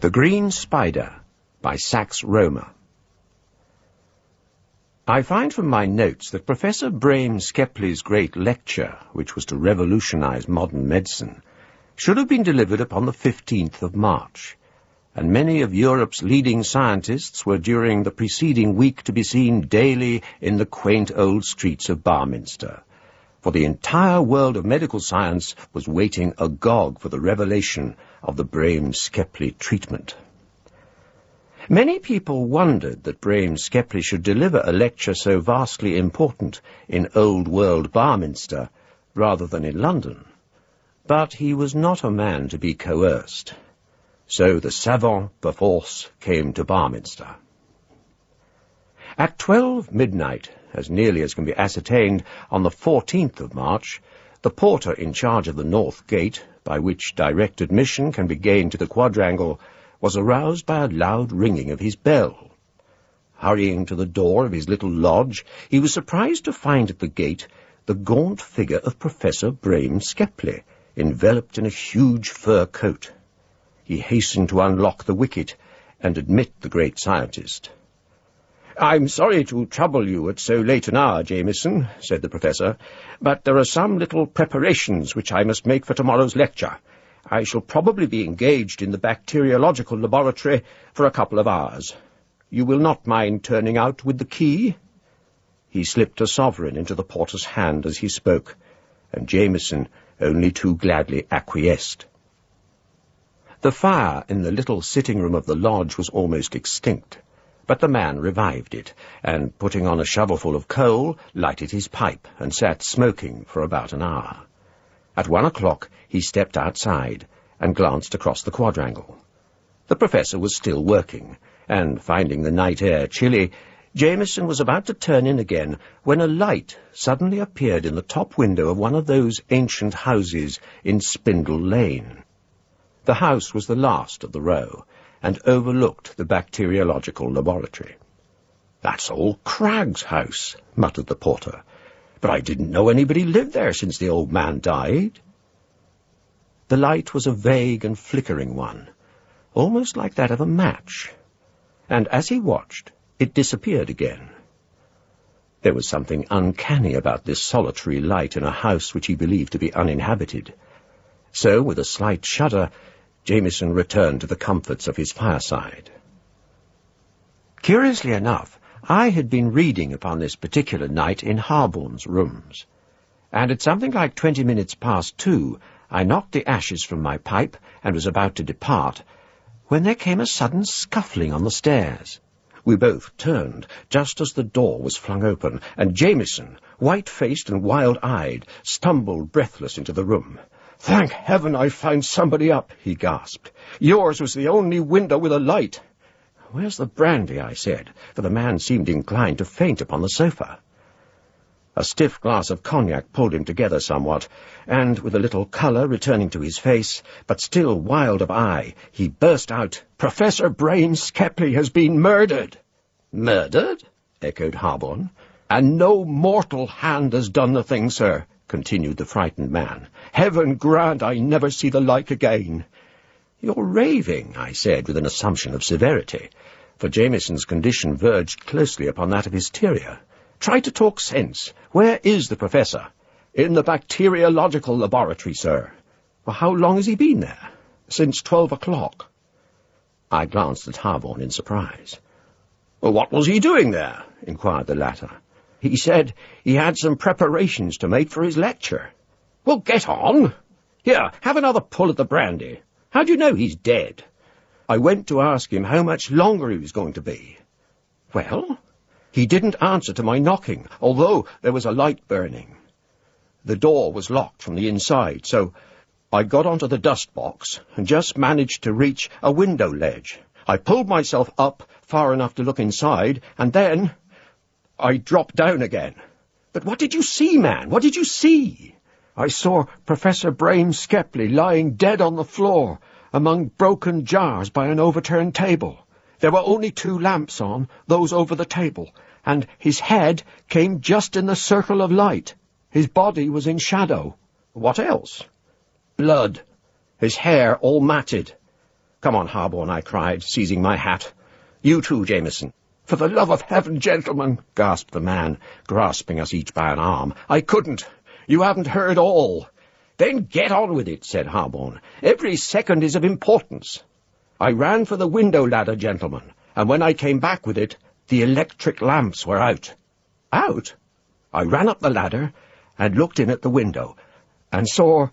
The Green Spider by Sax Rohmer. I find from my notes that Professor Brame-Skepley's great lecture, which was to revolutionize modern medicine, should have been delivered upon the 15th of March, and many of Europe's leading scientists were during the preceding week to be seen daily in the quaint old streets of Barminster, for the entire world of medical science was waiting agog for the revelation of the Brame-Skepley treatment. Many people wondered that Brame-Skepley should deliver a lecture so vastly important in old-world Barminster rather than in London, but he was not a man to be coerced. So the savant perforce came to Barminster. At 12 midnight, as nearly as can be ascertained, on the 14th of March, the porter in charge of the North Gate, by which direct admission can be gained to the quadrangle, was aroused by a loud ringing of his bell. Hurrying to the door of his little lodge, he was surprised to find at the gate the gaunt figure of Professor Brame-Skepley, enveloped in a huge fur coat. He hastened to unlock the wicket and admit the great scientist. "I'm sorry to trouble you at so late an hour, Jameson," said the professor, "but there are some little preparations which I must make for tomorrow's lecture. I shall probably be engaged in the bacteriological laboratory for a couple of hours. You will not mind turning out with the key?" He slipped a sovereign into the porter's hand as he spoke, and Jameson only too gladly acquiesced. The fire in the little sitting-room of the lodge was almost extinct, but the man revived it, and, putting on a shovelful of coal, lighted his pipe, and sat smoking for about an hour. At 1 o'clock he stepped outside, and glanced across the quadrangle. The professor was still working, and, finding the night air chilly, Jameson was about to turn in again, when a light suddenly appeared in the top window of one of those ancient houses in Spindle Lane. The house was the last of the row, and overlooked the bacteriological laboratory. "That's old Cragg's house," muttered the porter, "but I didn't know anybody lived there since the old man died." The light was a vague and flickering one, almost like that of a match, and as he watched, it disappeared again. There was something uncanny about this solitary light in a house which he believed to be uninhabited. So, with a slight shudder, Jameson returned to the comforts of his fireside. Curiously enough, I had been reading upon this particular night in Harborne's rooms, and at something like 20 minutes past 2, I knocked the ashes from my pipe and was about to depart, when there came a sudden scuffling on the stairs. We both turned, just as the door was flung open, and Jameson, white-faced and wild-eyed, stumbled breathless into the room. "Thank heaven I've found somebody up," he gasped. "Yours was the only window with a light." "Where's the brandy?" I said, for the man seemed inclined to faint upon the sofa. A stiff glass of cognac pulled him together somewhat, and, with a little colour returning to his face, but still wild of eye, he burst out, "Professor Brame-Skepley has been murdered." "Murdered?" echoed Harborne. "And no mortal hand has done the thing, sir," continued the frightened man. "Heaven grant I never see the like again." "You're raving," I said, with an assumption of severity, for Jameson's condition verged closely upon that of hysteria. "Try to talk sense. Where is the professor?" "In the bacteriological laboratory, sir." "Well, how long has he been there?" "Since 12 o'clock. I glanced at Harborne in surprise. "Well, what was he doing there?" inquired the latter. "He said he had some preparations to make for his lecture." "Well, get on. Here, have another pull at the brandy. How do you know he's dead?" "I went to ask him how much longer he was going to be." "Well?" "He didn't answer to my knocking, although there was a light burning. The door was locked from the inside, so I got onto the dust box and just managed to reach a window ledge. I pulled myself up far enough to look inside, and then I dropped down again." "But what did you see, man? What did you see?" "I saw Professor Brame-Skepley lying dead on the floor, among broken jars by an overturned table. There were only 2 lamps on, those over the table, and his head came just in the circle of light. His body was in shadow." "What else?" "Blood. His hair all matted. "Come on, Harborne," I cried, seizing my hat. "You too, Jameson." "For the love of heaven, gentlemen," gasped the man, grasping us each by an arm. "I couldn't. You haven't heard all." "Then get on with it," said Harborne. "Every second is of importance." "I ran for the window ladder, gentlemen, and when I came back with it, the electric lamps were out." "Out?" "I ran up the ladder and looked in at the window, and saw—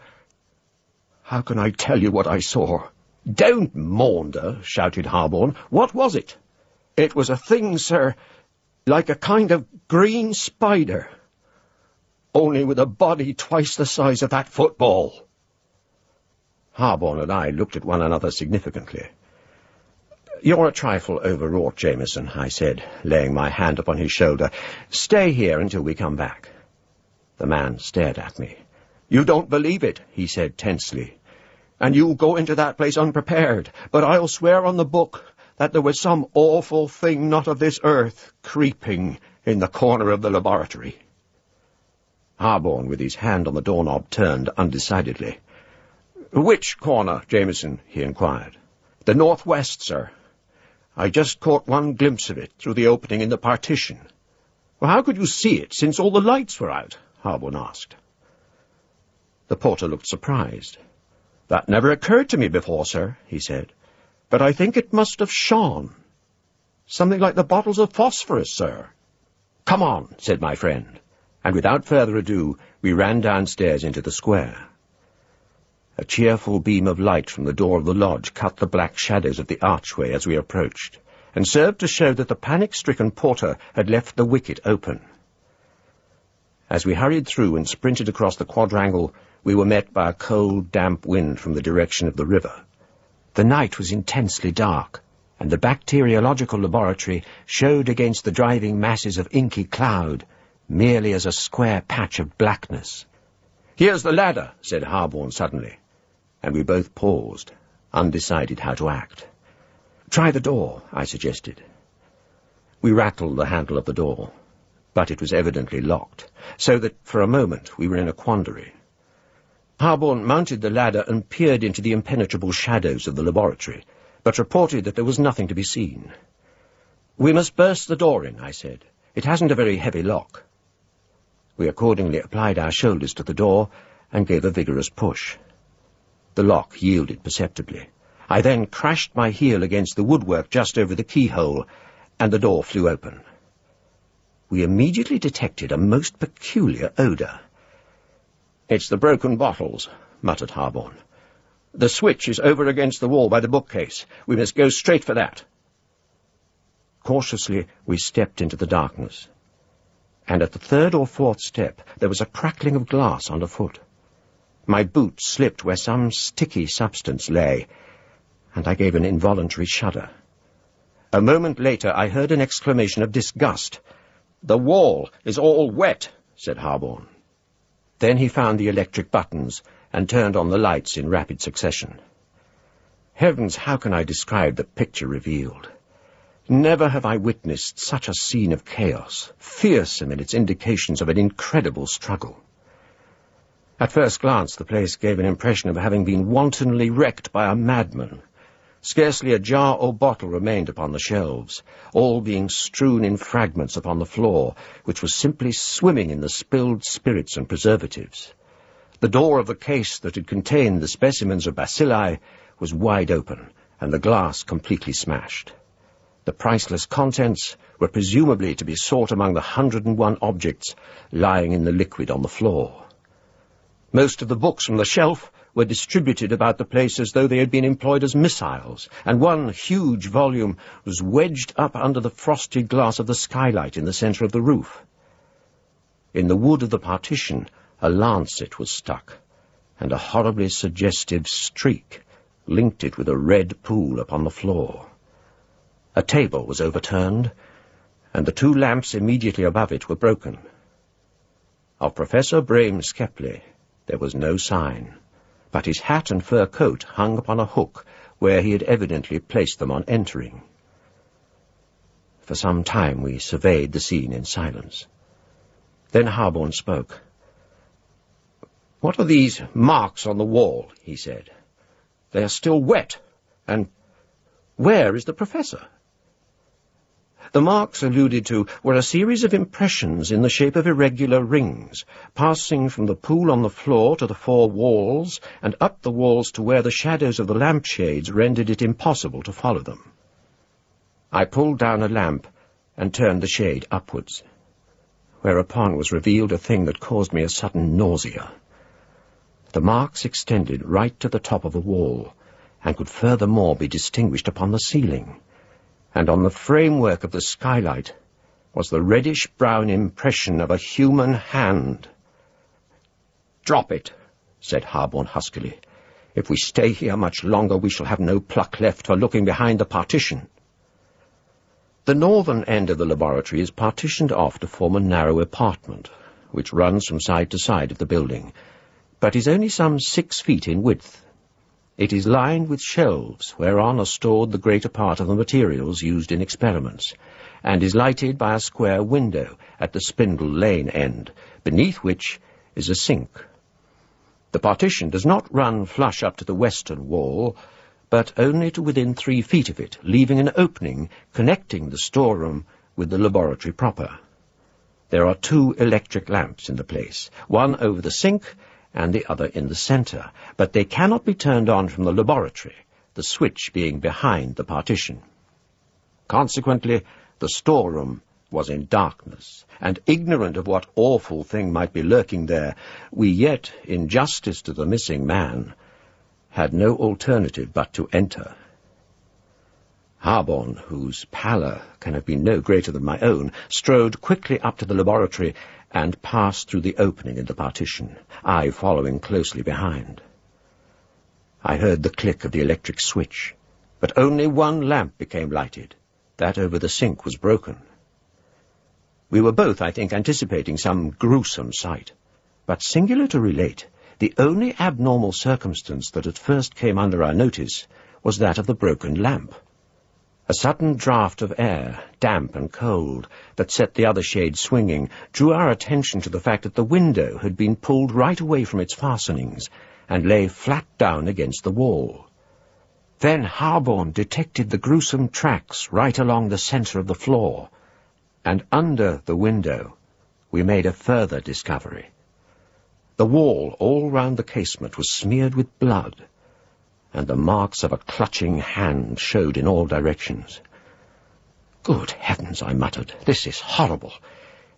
How can I tell you what I saw?" "Don't maunder," shouted Harborne. "What was it?" "It was a thing, sir, like a kind of green spider, only with a body twice the size of that football." Harborne and I looked at one another significantly. "You're a trifle overwrought, Jameson," I said, laying my hand upon his shoulder. "Stay here until we come back." The man stared at me. "You don't believe it," he said tensely, "and you'll go into that place unprepared, but I'll swear on the book that there was some awful thing not of this earth creeping in the corner of the laboratory." Harborne, with his hand on the doorknob, turned undecidedly. "Which corner, Jameson?" he inquired. "The northwest, sir. I just caught one glimpse of it through the opening in the partition." "Well, how could you see it, since all the lights were out?" Harborne asked. The porter looked surprised. "That never occurred to me before, sir," he said, "but I think it must have shone. Something like the bottles of phosphorus, sir." "Come on," said my friend, and without further ado we ran downstairs into the square. A cheerful beam of light from the door of the lodge cut the black shadows of the archway as we approached, and served to show that the panic-stricken porter had left the wicket open. As we hurried through and sprinted across the quadrangle, we were met by a cold, damp wind from the direction of the river. The night was intensely dark, and the bacteriological laboratory showed against the driving masses of inky cloud merely as a square patch of blackness. "Here's the ladder," said Harborne suddenly, and we both paused, undecided how to act. "Try the door," I suggested. We rattled the handle of the door, but it was evidently locked, so that for a moment we were in a quandary. Harborne mounted the ladder and peered into the impenetrable shadows of the laboratory, but reported that there was nothing to be seen. "We must burst the door in," I said. "It hasn't a very heavy lock." We accordingly applied our shoulders to the door and gave a vigorous push. The lock yielded perceptibly. I then crashed my heel against the woodwork just over the keyhole, and the door flew open. We immediately detected a most peculiar odour. "It's the broken bottles," muttered Harborne. "The switch is over against the wall by the bookcase. We must go straight for that." Cautiously we stepped into the darkness, and at the third or fourth step there was a crackling of glass underfoot. My boot slipped where some sticky substance lay, and I gave an involuntary shudder. A moment later I heard an exclamation of disgust. "The wall is all wet," said Harborne. Then he found the electric buttons and turned on the lights in rapid succession. Heavens, how can I describe the picture revealed? Never have I witnessed such a scene of chaos, fearsome in its indications of an incredible struggle. At first glance the place gave an impression of having been wantonly wrecked by a madman. Scarcely a jar or bottle remained upon the shelves, all being strewn in fragments upon the floor, which was simply swimming in the spilled spirits and preservatives. The door of the case that had contained the specimens of bacilli was wide open, and the glass completely smashed. The priceless contents were presumably to be sought among the 101 objects lying in the liquid on the floor. Most of the books from the shelf were distributed about the place as though they had been employed as missiles, and one huge volume was wedged up under the frosted glass of the skylight in the centre of the roof. In the wood of the partition a lancet was stuck, and a horribly suggestive streak linked it with a red pool upon the floor. A table was overturned, and the two lamps immediately above it were broken. Of Professor Brames Kepley there was no sign, but his hat and fur coat hung upon a hook where he had evidently placed them on entering. For some time we surveyed the scene in silence. Then Harborne spoke. "What are these marks on the wall?" he said. "They are still wet, and Where is the professor? The marks alluded to were a series of impressions in the shape of irregular rings, passing from the pool on the floor to the four walls, and up the walls to where the shadows of the lampshades rendered it impossible to follow them. I pulled down a lamp and turned the shade upwards, whereupon was revealed a thing that caused me a sudden nausea. The marks extended right to the top of the wall, and could furthermore be distinguished upon the ceiling, and on the framework of the skylight was the reddish-brown impression of a human hand. "Drop it," said Harborne huskily. "If we stay here much longer, we shall have no pluck left for looking behind the partition." The northern end of the laboratory is partitioned off to form a narrow apartment, which runs from side to side of the building, but is only some 6 feet in width. It is lined with shelves, whereon are stored the greater part of the materials used in experiments, and is lighted by a square window at the spindle lane end, beneath which is a sink. The partition does not run flush up to the western wall, but only to within 3 feet of it, leaving an opening connecting the storeroom with the laboratory proper. There are 2 electric lamps in the place, one over the sink and the other in the centre, but they cannot be turned on from the laboratory, the switch being behind the partition. Consequently, the storeroom was in darkness, and ignorant of what awful thing might be lurking there, we yet, in justice to the missing man, had no alternative but to enter. Harborne, whose pallor can have been no greater than my own, strode quickly up to the laboratory and passed through the opening in the partition, I following closely behind. I heard the click of the electric switch, but only one lamp became lighted. That over the sink was broken. We were both, I think, anticipating some gruesome sight, but singular to relate, the only abnormal circumstance that at first came under our notice was that of the broken lamp. A sudden draught of air, damp and cold, that set the other shade swinging, drew our attention to the fact that the window had been pulled right away from its fastenings, and lay flat down against the wall. Then Harborne detected the gruesome tracks right along the centre of the floor, and under the window we made a further discovery. The wall all round the casement was smeared with blood, and the marks of a clutching hand showed in all directions. "Good heavens," I muttered, "this is horrible.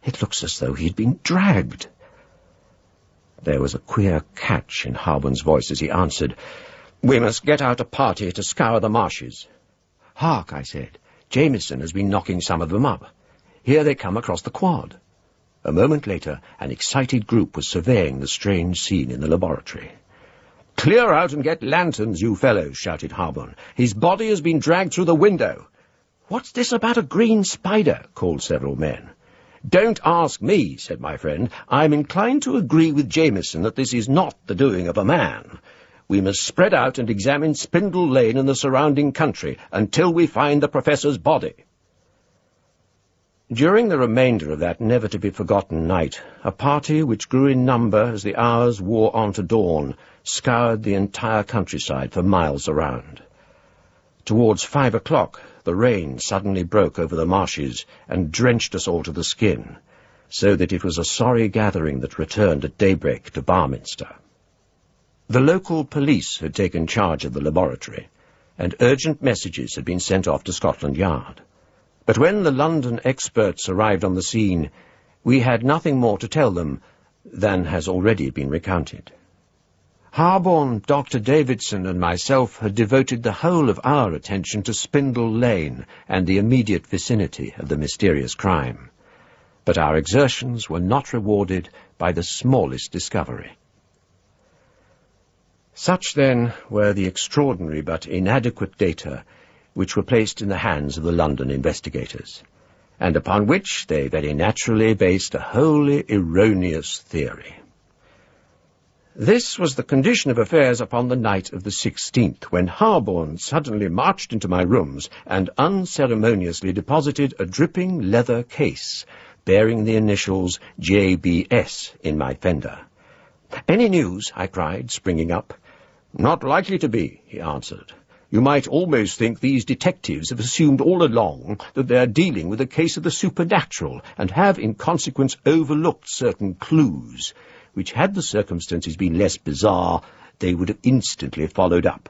It looks as though he had been dragged." There was a queer catch in Harborne's voice as he answered, "We must get out a party to scour the marshes." "Hark," I said, "Jameson has been knocking some of them up. Here they come across the quad." A moment later, an excited group was surveying the strange scene in the laboratory. "Clear out and get lanterns, you fellows," shouted Harborne. "His body has been dragged through the window." "What's this about a green spider?" called several men. "Don't ask me," said my friend. "I'm inclined to agree with Jameson that this is not the doing of a man. We must spread out and examine Spindle Lane and the surrounding country until we find the professor's body." During the remainder of that never-to-be-forgotten night, a party which grew in number as the hours wore on to dawn scoured the entire countryside for miles around. Towards 5 o'clock, the rain suddenly broke over the marshes and drenched us all to the skin, so that it was a sorry gathering that returned at daybreak to Barminster. The local police had taken charge of the laboratory, and urgent messages had been sent off to Scotland Yard. But when the London experts arrived on the scene, we had nothing more to tell them than has already been recounted. Harborne, Dr. Davidson, and myself had devoted the whole of our attention to Spindle Lane and the immediate vicinity of the mysterious crime, but our exertions were not rewarded by the smallest discovery. Such, then, were the extraordinary but inadequate data which were placed in the hands of the London investigators, and upon which they very naturally based a wholly erroneous theory. This was the condition of affairs upon the night of the 16th, when Harborne suddenly marched into my rooms and unceremoniously deposited a dripping leather case bearing the initials JBS in my fender. "Any news?" I cried, springing up. "Not likely to be," he answered. You might almost think these detectives have assumed all along that they are dealing with a case of the supernatural, and have, in consequence, overlooked certain clues, which, had the circumstances been less bizarre, they would have instantly followed up.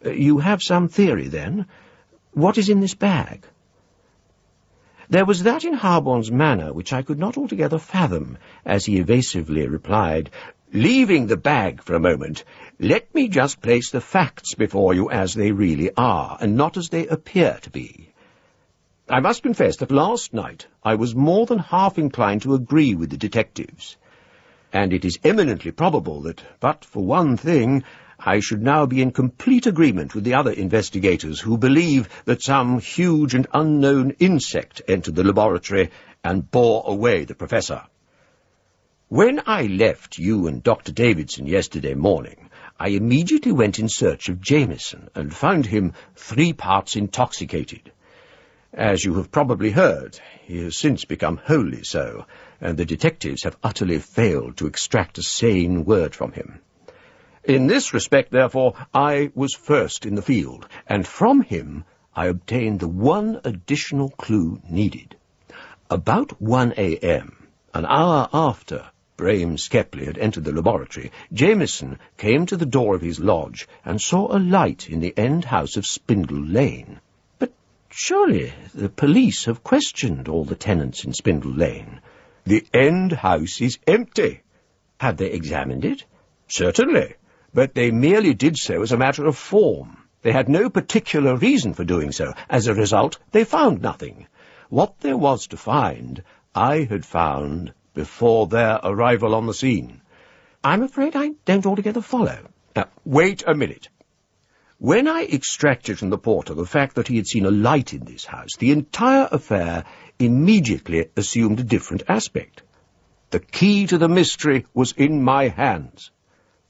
You have some theory, then? What is in this bag? There was that in Harborne's manner which I could not altogether fathom, as he evasively replied, "Leaving the bag for a moment, let me just place the facts before you as they really are, and not as they appear to be. I must confess that last night I was more than half inclined to agree with the detectives, and it is eminently probable that, but for one thing, I should now be in complete agreement with the other investigators who believe that some huge and unknown insect entered the laboratory and bore away the professor. When I left you and Dr. Davidson yesterday morning, I immediately went in search of Jameson and found him 3 parts intoxicated. As you have probably heard, he has since become wholly so, and the detectives have utterly failed to extract a sane word from him. In this respect, therefore, I was first in the field, and from him I obtained the one additional clue needed. About 1 a.m., an hour after Braham Skepley had entered the laboratory, Jameson came to the door of his lodge and saw a light in the end house of Spindle Lane. But surely the police have questioned all the tenants in Spindle Lane. The end house is empty. Had they examined it? Certainly, but they merely did so as a matter of form. They had no particular reason for doing so. As a result, they found nothing. What there was to find, I had found before their arrival on the scene. I'm afraid I don't altogether follow. Now, wait a minute. When I extracted from the porter the fact that he had seen a light in this house, the entire affair immediately assumed a different aspect. The key to the mystery was in my hands.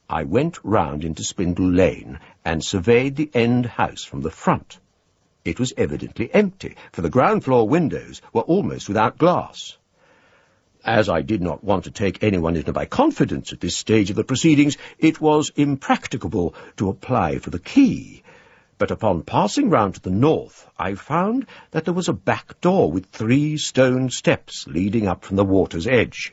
I went round into Spindle Lane and surveyed the end house from the front. It was evidently empty, for the ground-floor windows were almost without glass. As I did not want to take anyone into my confidence at this stage of the proceedings, it was impracticable to apply for the key. But upon passing round to the north, I found that there was a back door with 3 stone steps leading up from the water's edge.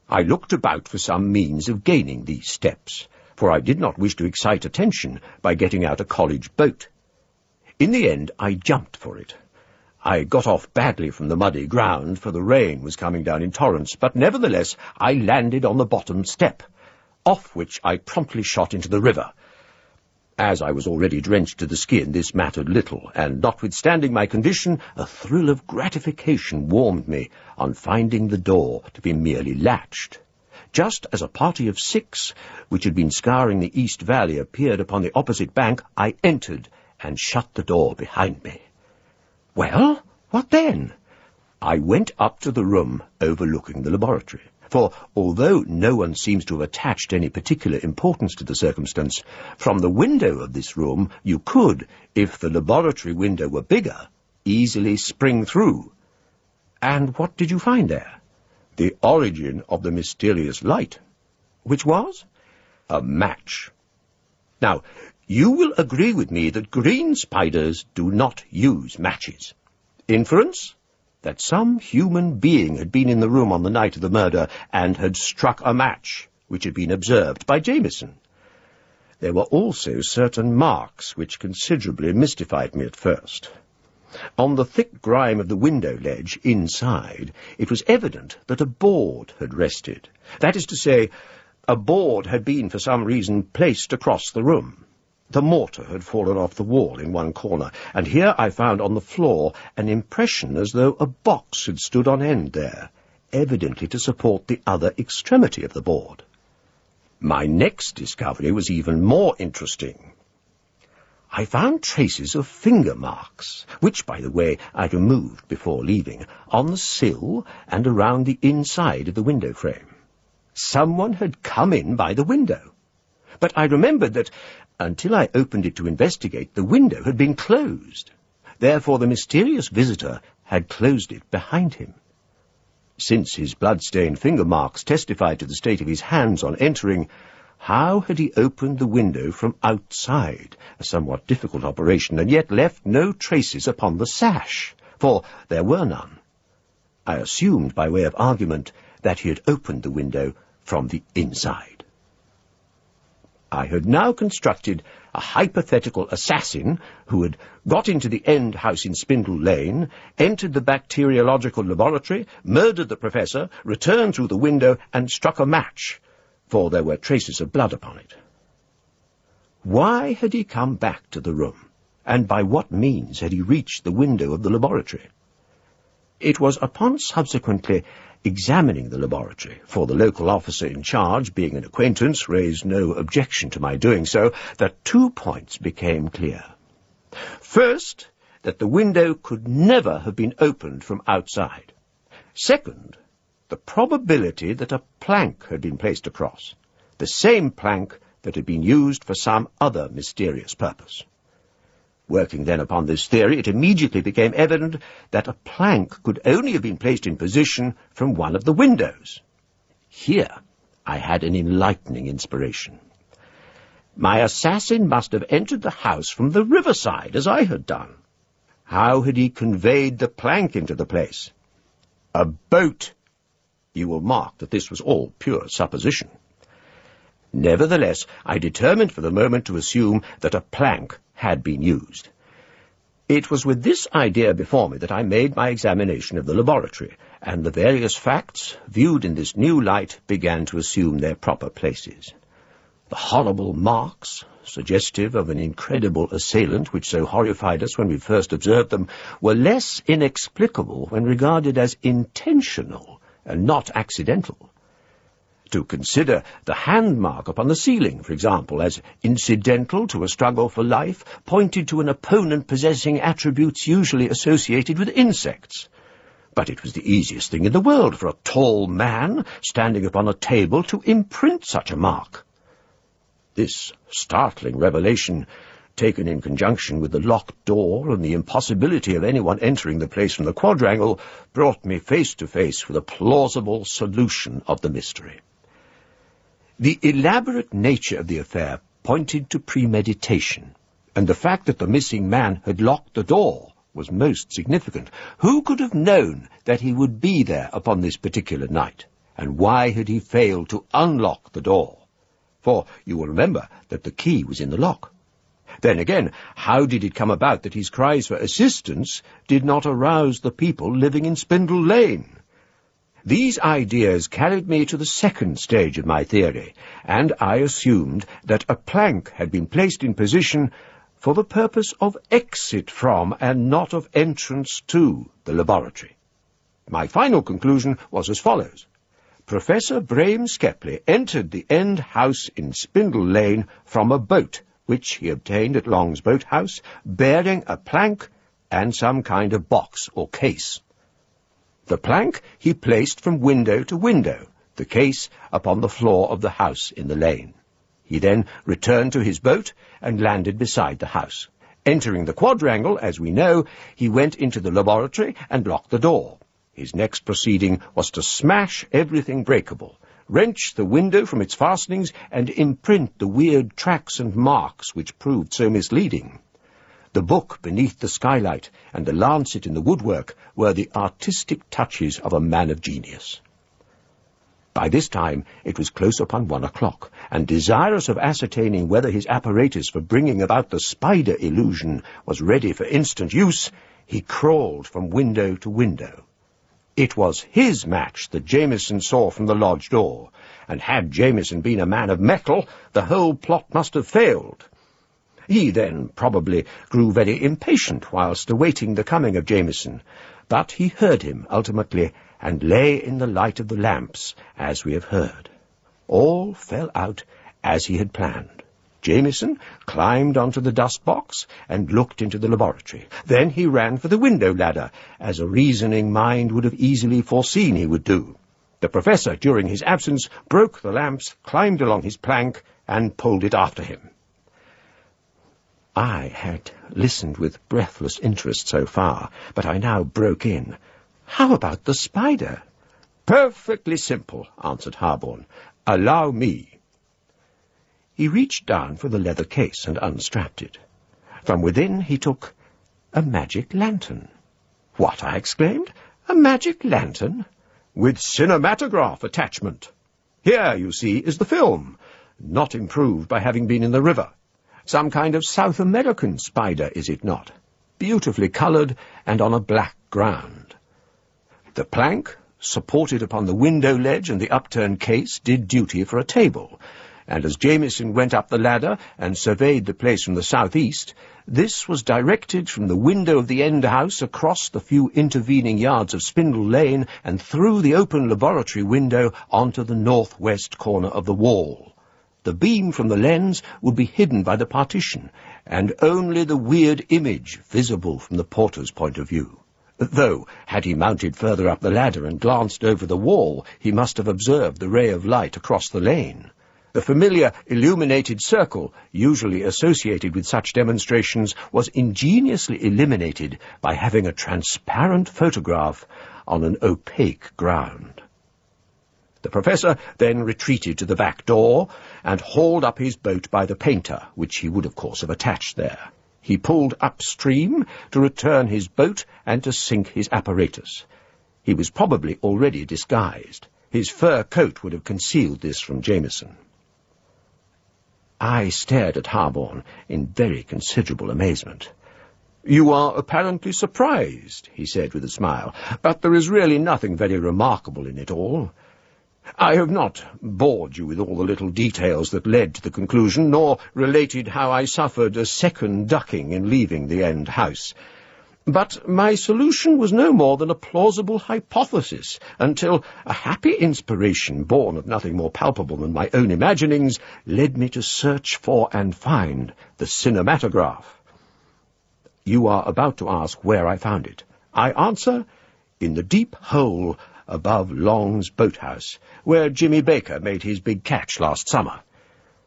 I looked about for some means of gaining these steps, for I did not wish to excite attention by getting out a college boat. In the end, I jumped for it. I got off badly from the muddy ground, for the rain was coming down in torrents, but nevertheless I landed on the bottom step, off which I promptly shot into the river. As I was already drenched to the skin, this mattered little, and notwithstanding my condition, a thrill of gratification warmed me on finding the door to be merely latched. Just as a party of 6, which had been scouring the East Valley, appeared upon the opposite bank, I entered and shut the door behind me. Well, what then? I went up to the room overlooking the laboratory, for although no one seems to have attached any particular importance to the circumstance, from the window of this room you could, if the laboratory window were bigger, easily spring through. And what did you find there? The origin of the mysterious light, which was a match. Now, you will agree with me that green spiders do not use matches. Inference? That some human being had been in the room on the night of the murder and had struck a match, which had been observed by Jameson. There were also certain marks which considerably mystified me at first. On the thick grime of the window ledge inside, it was evident that a board had rested. That is to say, a board had been for some reason placed across the room. The mortar had fallen off the wall in one corner, and here I found on the floor an impression as though a box had stood on end there, evidently to support the other extremity of the board. My next discovery was even more interesting. I found traces of finger marks, which, by the way, I removed before leaving, on the sill and around the inside of the window frame. Someone had come in by the window. But I remembered that, until I opened it to investigate, the window had been closed. Therefore the mysterious visitor had closed it behind him. Since his blood-stained finger marks testified to the state of his hands on entering, How had he opened the window from outside, a somewhat difficult operation, and yet left no traces upon the sash, for there were none? I assumed, by way of argument, that he had opened the window from the inside. I had now constructed a hypothetical assassin who had got into the end house in Spindle Lane, entered the bacteriological laboratory, murdered the professor, returned through the window, and struck a match, for there were traces of blood upon it. Why had he come back to the room, and by what means had he reached the window of the laboratory? It was upon subsequently examining the laboratory, for the local officer in charge, being an acquaintance, raised no objection to my doing so, that 2 points became clear. First, that the window could never have been opened from outside. Second, the probability that a plank had been placed across, the same plank that had been used for some other mysterious purpose. Working then upon this theory, it immediately became evident that a plank could only have been placed in position from one of the windows. Here I had an enlightening inspiration. My assassin must have entered the house from the riverside, as I had done. How had he conveyed the plank into the place? A boat. You will mark that this was all pure supposition. Nevertheless, I determined for the moment to assume that a plank had been used. It was with this idea before me that I made my examination of the laboratory, and the various facts, viewed in this new light, began to assume their proper places. The horrible marks, suggestive of an incredible assailant which so horrified us when we first observed them, were less inexplicable when regarded as intentional and not accidental. To consider the hand mark upon the ceiling, for example, as incidental to a struggle for life, pointed to an opponent possessing attributes usually associated with insects. But it was the easiest thing in the world for a tall man, standing upon a table, to imprint such a mark. This startling revelation, taken in conjunction with the locked door and the impossibility of anyone entering the place from the quadrangle, brought me face to face with a plausible solution of the mystery. The elaborate nature of the affair pointed to premeditation, and the fact that the missing man had locked the door was most significant. Who could have known that he would be there upon this particular night, and why had he failed to unlock the door? For you will remember that the key was in the lock. Then again, how did it come about that his cries for assistance did not arouse the people living in Spindle Lane? These ideas carried me to the second stage of my theory, and I assumed that a plank had been placed in position for the purpose of exit from and not of entrance to the laboratory. My final conclusion was as follows. Professor Brame Skepley entered the end house in Spindle Lane from a boat, which he obtained at Long's Boat House, bearing a plank and some kind of box or case. The plank he placed from window to window, the case upon the floor of the house in the lane. He then returned to his boat and landed beside the house. Entering the quadrangle, as we know, he went into the laboratory and locked the door. His next proceeding was to smash everything breakable, wrench the window from its fastenings, and imprint the weird tracks and marks which proved so misleading. The book beneath the skylight and the lancet in the woodwork were the artistic touches of a man of genius. By this time it was close upon 1 o'clock, and desirous of ascertaining whether his apparatus for bringing about the spider illusion was ready for instant use, he crawled from window to window. It was his match that Jameson saw from the lodge door, and had Jameson been a man of metal, the whole plot must have failed. He then probably grew very impatient whilst awaiting the coming of Jameson, but he heard him ultimately, and lay in the light of the lamps, as we have heard. All fell out as he had planned. Jameson climbed onto the dust-box and looked into the laboratory. Then he ran for the window-ladder, as a reasoning mind would have easily foreseen he would do. The professor, during his absence, broke the lamps, climbed along his plank, and pulled it after him. I had listened with breathless interest so far, but I now broke in. "How about the spider?" "Perfectly simple," answered Harborne. "Allow me." He reached down for the leather case and unstrapped it. From within he took a magic lantern. "What?" I exclaimed. "A magic lantern?" "With cinematograph attachment. Here, you see, is the film, not improved by having been in the river. Some kind of South American spider, is it not? Beautifully coloured and on a black ground. The plank, supported upon the window ledge and the upturned case, did duty for a table, and as Jameson went up the ladder and surveyed the place from the southeast, this was directed from the window of the end house across the few intervening yards of Spindle Lane and through the open laboratory window onto the northwest corner of the wall. The beam from the lens would be hidden by the partition, and only the weird image visible from the porter's point of view. Though, had he mounted further up the ladder and glanced over the wall, he must have observed the ray of light across the lane. The familiar illuminated circle, usually associated with such demonstrations, was ingeniously eliminated by having a transparent photograph on an opaque ground. The professor then retreated to the back door and hauled up his boat by the painter, which he would of course have attached there. He pulled upstream to return his boat and to sink his apparatus. He was probably already disguised. His fur coat would have concealed this from Jameson. I stared at Harborne in very considerable amazement. "You are apparently surprised," he said with a smile, "but there is really nothing very remarkable in it all. I have not bored you with all the little details that led to the conclusion, nor related how I suffered a second ducking in leaving the end house. But my solution was no more than a plausible hypothesis, until a happy inspiration, born of nothing more palpable than my own imaginings, led me to search for and find the cinematograph. You are about to ask where I found it. I answer, in the deep hole above Long's boathouse, where Jimmy Baker made his big catch last summer.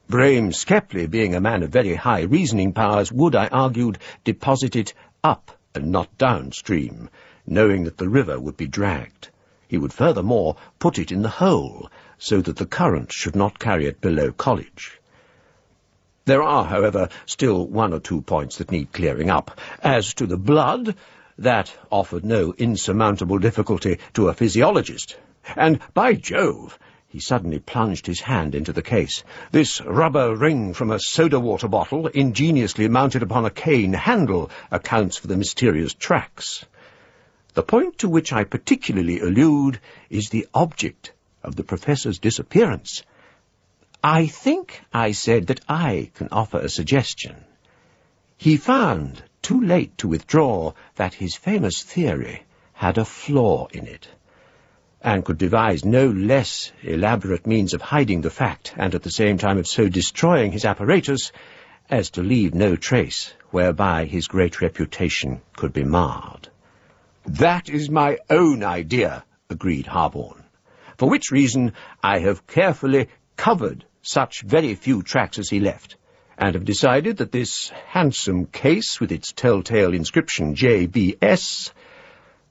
Brame Skepley, being a man of very high reasoning powers, would, I argued, deposit it up and not downstream, knowing that the river would be dragged. He would furthermore put it in the hole, so that the current should not carry it below College. There are, however, still one or two points that need clearing up. As to the blood, that offered no insurmountable difficulty to a physiologist. And, by Jove, he suddenly plunged his hand into the case. This rubber ring from a soda-water bottle, ingeniously mounted upon a cane handle, accounts for the mysterious tracks. The point to which I particularly allude is the object of the professor's disappearance. I think, I said, that I can offer a suggestion. He found, too late to withdraw, that his famous theory had a flaw in it, and could devise no less elaborate means of hiding the fact, and at the same time of so destroying his apparatus, as to leave no trace whereby his great reputation could be marred. "That is my own idea," agreed Harborne, "for which reason I have carefully covered such very few tracks as he left, and have decided that this handsome case, with its telltale inscription JBS,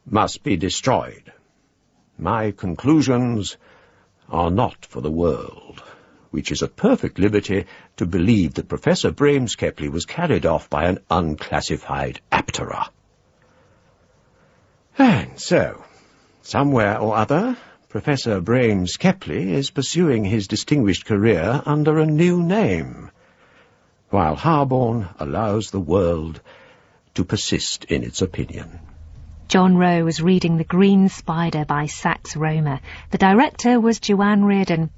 must be destroyed. My conclusions are not for the world, which is at perfect liberty to believe that Professor Brame Skepley was carried off by an unclassified aptera." And so, somewhere or other, Professor Brame Skepley is pursuing his distinguished career under a new name, while Harborne allows the world to persist in its opinion. John Rowe was reading The Green Spider by Sax Rohmer. The director was Joanne Reardon.